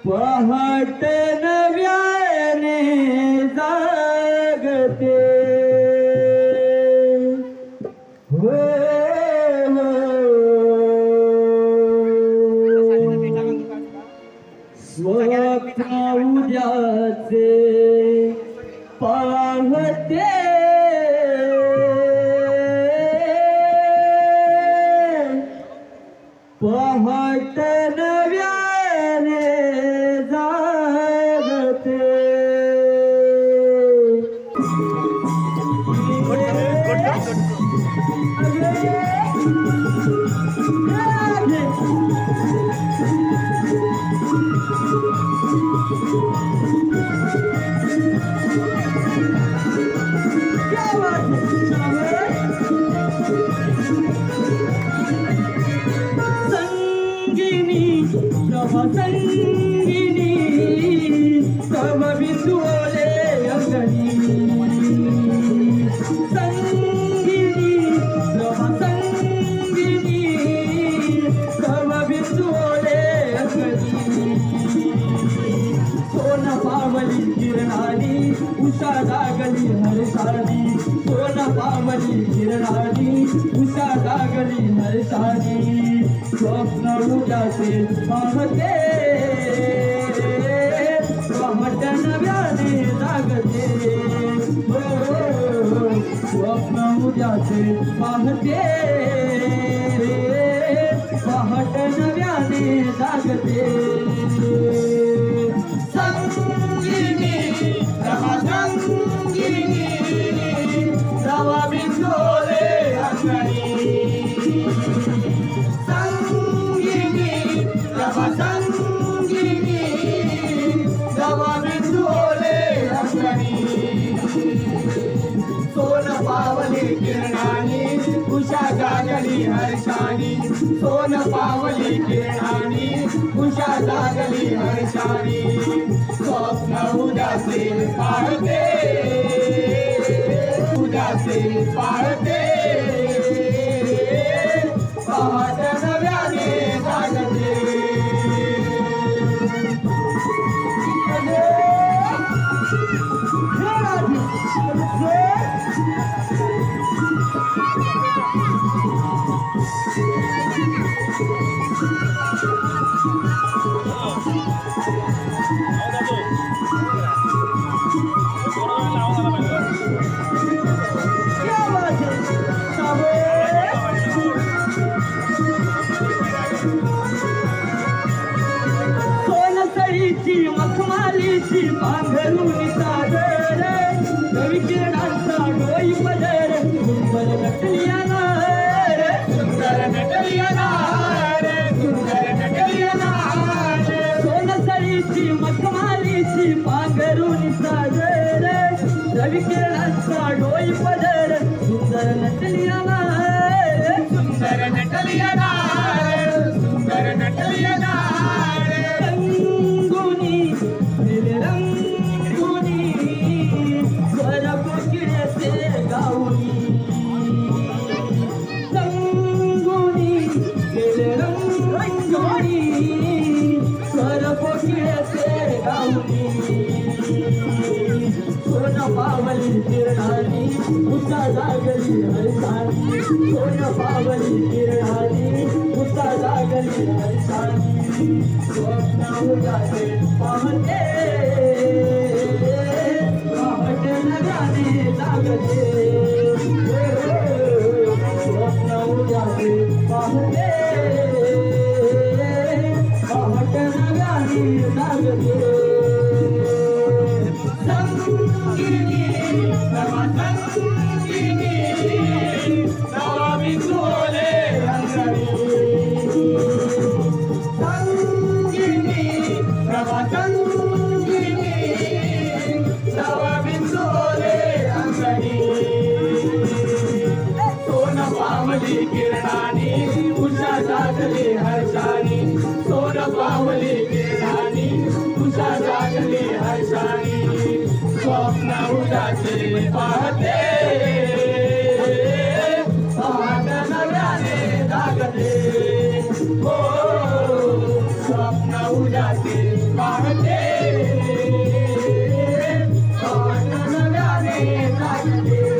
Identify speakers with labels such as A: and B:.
A: पहाट नव्याने जागते हो स्वप्न उद्याचे पाहते पहाट नव्याने जागते संगिनी तव बिंदुले अंगणी संगिनी तव संगिनी तव बिंदुले अंगणी सोन पावली किरणानी उषा लागली हरसानी सोन पावली किरणानी उषा लागली हरसानी स्वप्न उद्याचे पाहते पहाट नव्याने जागते हो स्वप्न उद्याचे पाहते पहाट नव्याने जागते संगिनी रवा संगिनी रवा बिंदोले अंगणी सोन पावली किरणानी उषा जागली हर्षानी सोन पावली किरणानी उषा जागली हर्षानी स्वप्न उद्याचे पाळते उद्याचे पाळते पहाट नव्याने जागते सोनसळीची मखमालीची पांघरुणी सागर रवी किरणांचा डोई पदर सुंदर नटलिया नार सुंदर नटलिया नार सुंदर नटलिया नार सोनसळीची मखमालीची पांघरुणी सागर रवी किरणांचा डोई पदर सुंदर नटलिया नार सुंदर नटलिया नार सुंदर नटलिया नार रंगुनी स्वर कोकिळ्याचे गाऊनी रंगुनी रंगुनी स्वर कोकिळ्याचे गाऊनी सोन पावली किरणानी उषा जागली हरसानी सोन पावली किरणानी उषा जागली हरसानी स्वप्न उद्याचे पाहते पहाट नव्याने जागते स्वप्न उद्याचे पाहते पहाट नव्याने जागते संगिनी रवा संगिनी रवा बिंदुले अंगणी संगिनी रवा संगिनी रवा बिंदुले अंगणी सोन पावली किरणानी उषा जागली हर्षानी सोन पावली किरणानी उषा जागली हर्षानी स्वप्न उद्याचे पाहते पहाट नव्याने जागते हो स्वप्न उजाते वाहते नव्याने जागते